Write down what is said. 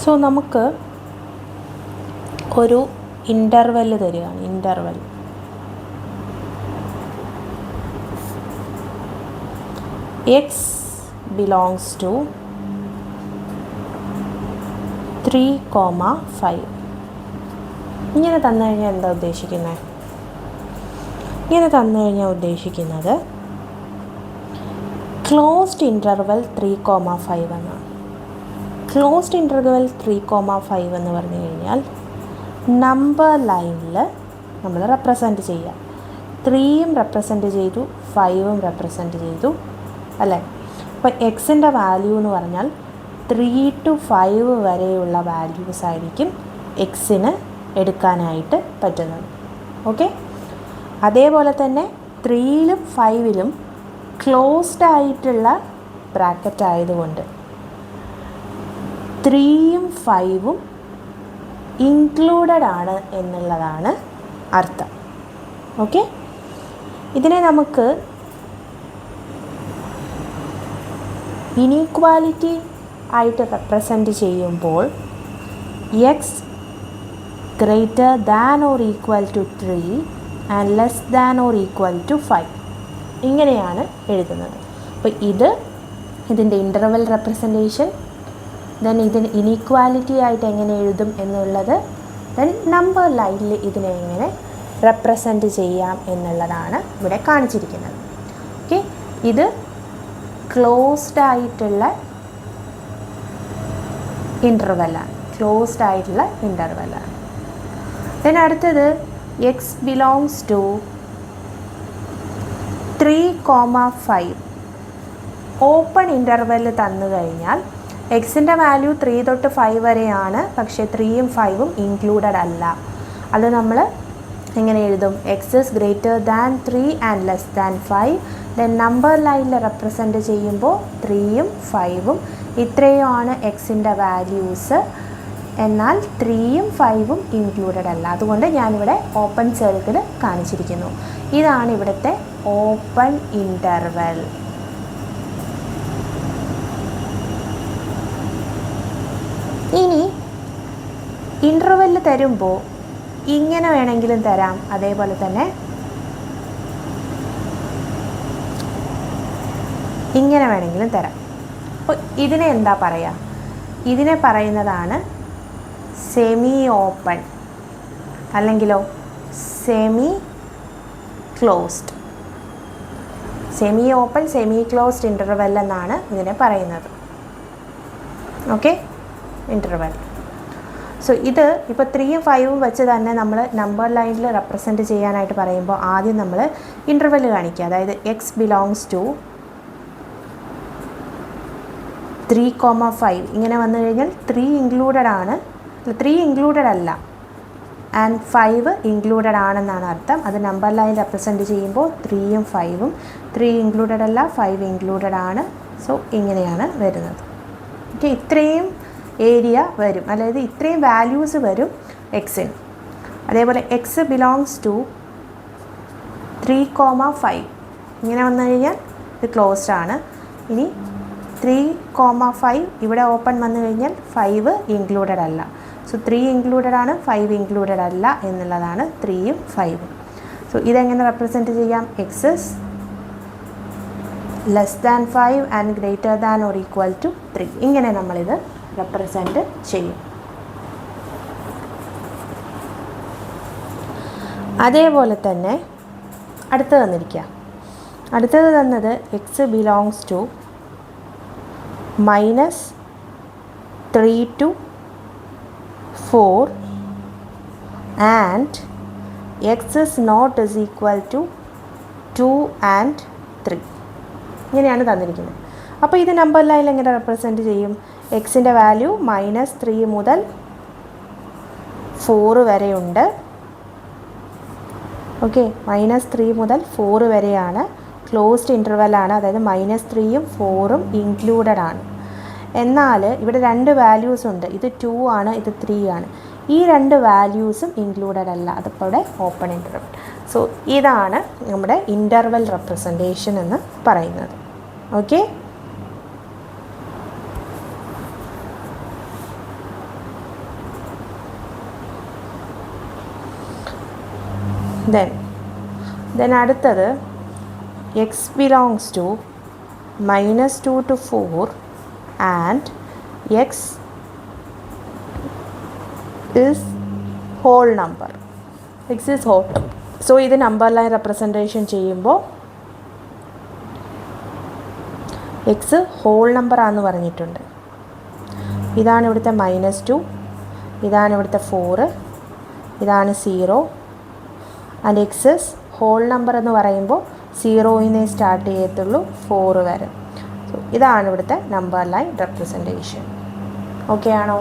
So നമുക്ക് ഒരു interval തരികയാണ്. Interval x belongs to 3,5. ഇങ്ങനെ തന്നു കഴിഞ്ഞാൽ എന്താ ഉദ്ദേശിക്കുന്നത്? ഇങ്ങനെ തന്നു കഴിഞ്ഞാൽ ഉദ്ദേശിക്കുന്നത് ക്ലോസ്ഡ് ഇൻ്റർവെൽ 3,5 എന്നാണ്. ക്ലോസ്ഡ് ഇൻ്റർവെൽ 3,5 എന്ന് പറഞ്ഞു കഴിഞ്ഞാൽ നമ്പർ ലൈനിൽ നമ്മൾ റെപ്രസെൻറ്റ് ചെയ്യുക. 3യും റെപ്രസെൻറ്റ് ചെയ്തു, 5ഉം റെപ്രസെൻറ്റ് ചെയ്തു അല്ലേ. അപ്പോൾ എക്സിൻ്റെ വാല്യൂ എന്ന് പറഞ്ഞാൽ 3 to 5 വരെയുള്ള വാല്യൂസ് ആയിരിക്കും എക്സിന് എടുക്കാനായിട്ട് പറ്റുന്നത്. ഓക്കെ, അതേപോലെ തന്നെ 3യിലും 5ലും ക്ലോസ്ഡ് ആയിട്ടുള്ള ബ്രാക്കറ്റ് ആയതുകൊണ്ട് 3യും 5ഉം ഇൻക്ലൂഡഡ് ആണ് എന്നുള്ളതാണ് അർത്ഥം. ഓക്കെ, ഇതിനെ നമുക്ക് ഇനീക്വാലിറ്റി ആയിട്ട് റെപ്രസെൻറ്റ് ചെയ്യുമ്പോൾ x greater than or equal to 3 and less than or equal to 5 ഇങ്ങനെയാണ് എഴുതുന്നത്. അപ്പോൾ ഇതിൻ്റെ ഇൻ്റർവെൽ റെപ്രസെൻറ്റേഷൻ. ദെൻ ഇതിന് ഇനീക്വാലിറ്റി ആയിട്ട് എങ്ങനെ എഴുതും എന്നുള്ളത്. ദെൻ നമ്പർ ലൈനിൽ ഇതിനെ എങ്ങനെ റെപ്രസെൻറ്റ് ചെയ്യാം എന്നുള്ളതാണ് ഇവിടെ കാണിച്ചിരിക്കുന്നത്. ഓക്കെ, ഇത് ക്ലോസ്ഡ് ആയിട്ടുള്ള ഇൻ്റർവെല്ലാണ്. ക്ലോസ്ഡ് ആയിട്ടുള്ള ഇൻ്റർവെല്ലാണ്. ദെൻ അടുത്തത് x belongs to 3,5. Open interval തന്നു കഴിഞ്ഞാൽ എക്സിൻ്റെ വാല്യൂ 3 തൊട്ട് 5 വരെയാണ്, പക്ഷേ 3യും 5ഉം ഇൻക്ലൂഡഡ് അല്ല. അത് നമ്മൾ എങ്ങനെ എഴുതും? X is greater than 3 and less than 5. Then number ലൈനിൽ റെപ്രസെൻറ്റ് ചെയ്യുമ്പോൾ 3യും 5ഉം ഇത്രയുമാണ് എക്സിൻ്റെ വാല്യൂസ്, എന്നാൽ 3യും 5ഉം ഇൻക്ലൂഡഡ് അല്ല. അതുകൊണ്ട് ഞാനിവിടെ ഓപ്പൺ സർക്കിൾ കാണിച്ചിരിക്കുന്നു. ഇതാണ് ഇവിടുത്തെ ഓപ്പൺ ഇൻ്റർവെൽ. ഇനി ഇൻ്റർവെൽ തരുമ്പോൾ ഇങ്ങനെ വേണമെങ്കിലും തരാം, അതേപോലെ തന്നെ ഇങ്ങനെ വേണമെങ്കിലും തരാം. അപ്പോൾ ഇതിനെ എന്താ പറയുക? ഇതിനെ പറയുന്നതാണ് സെമി ഓപ്പൺ, അല്ലെങ്കിലോ semi closed. Semi open, semi closed interval എന്നാണ് ഇതിനെ പറയുന്നത്. Okay, interval. സോ ഇത് ഇപ്പോൾ 3യും 5ഉം വെച്ച് തന്നെ നമ്മൾ നമ്പർ ലൈനിൽ റെപ്രസെൻറ്റ് ചെയ്യാനായിട്ട് പറയുമ്പോൾ ആദ്യം നമ്മൾ ഇൻ്റർവെൽ കാണിക്കുക. അതായത് എക്സ് ബിലോങ്സ് ടു 3,5 ഇങ്ങനെ വന്നു കഴിഞ്ഞാൽ 3 ഇൻക്ലൂഡഡ് ആണ്, 3 ഇൻക്ലൂഡഡ് അല്ല, ആൻഡ് 5 ഇൻക്ലൂഡഡ് ആണെന്നാണ് അർത്ഥം. അത് നമ്പർ ലൈൻ റെപ്രസെൻറ്റ് ചെയ്യുമ്പോൾ 3യും 5ഉം 3 ഇൻക്ലൂഡഡ് അല്ല, 5 ഇൻക്ലൂഡഡ് ആണ്. സോ ഇങ്ങനെയാണ് വരുന്നത്. ഓക്കെ, ഇത്രയും ഏരിയ വരും, അതായത് ഇത്രയും വാല്യൂസ് വരും എക്സിന്. അതേപോലെ എക്സ് ബിലോങ്സ് ടു 3,5 ഇങ്ങനെ വന്നു കഴിഞ്ഞാൽ ഇത് ക്ലോസ്ഡ് ആണ്. ഇനി 3,5 ഇവിടെ ഓപ്പൺ വന്നു കഴിഞ്ഞാൽ 5 ഇൻക്ലൂഡഡ് അല്ല. സോ 3 ഇൻക്ലൂഡഡ് ആണ്, 5 ഇൻക്ലൂഡഡ് അല്ല എന്നുള്ളതാണ് 3യും 5ഉം. സോ ഇതെങ്ങനെ റെപ്രസെൻറ്റ് ചെയ്യാം? X less than 5 and greater than or equal to 3 ഇങ്ങനെ നമ്മളിത് റെപ്രസെൻറ്റ് ചെയ്യും. അതേപോലെ തന്നെ അടുത്തത് തന്നിരിക്കുക. അടുത്തത് തന്നത് x belongs to -3 to 4 and x is not is equal to 2 and 3 ഇങ്ങനെയാണ് തന്നിരിക്കുന്നത്. അപ്പോൾ ഇത് നമ്പർ ലൈനിൽ എങ്ങനെ റെപ്രസെൻറ്റ് ചെയ്യും? എക്സിൻ്റെ വാല്യൂ -3 മുതൽ 4 വരെയുണ്ട്. ഓക്കെ, -3 മുതൽ 4 വരെയാണ്. ക്ലോസ്ഡ് ഇൻ്റർവെല്ലാണ്, അതായത് -3യും 4ഉം ഇൻക്ലൂഡഡ് ആണ്. എന്നാൽ ഇവിടെ 2 വാല്യൂസ് ഉണ്ട്. ഇത് 2 ആണ്, ഇത് 3 ആണ്. ഈ 2 വാല്യൂസും ഇൻക്ലൂഡഡ് അല്ല. അതിപ്പോൾ ഇവിടെ ഓപ്പൺ ഇൻ്റർവെൽ. സോ ഇതാണ് നമ്മുടെ ഇൻ്റർവെൽ റെപ്രസെൻറ്റേഷൻ എന്ന് പറയുന്നത്. ഓക്കെ, ദെൻ അടുത്തത് x belongs to -2 to 4 and x is whole number. X is whole. So ഇത് നമ്പർ ലൈൻ റെപ്രസെൻറ്റേഷൻ ചെയ്യുമ്പോൾ എക്സ് ഹോൾ നമ്പറാണെന്ന് പറഞ്ഞിട്ടുണ്ട്. ഇതാണ് ഇവിടുത്തെ -2, ഇതാണ് ഇവിടുത്തെ 4, ഇതാണ് 0 ആൻഡ് എക്സ് ഹോൾ നമ്പർ എന്ന് പറയുമ്പോൾ 0 സ്റ്റാർട്ട് ചെയ്യത്തുള്ളൂ 4 വരെ. സോ ഇതാണ് ഇവിടുത്തെ നമ്പർ ലൈൻ റെപ്രസെൻറ്റേഷൻ. ഓക്കെ ആണോ?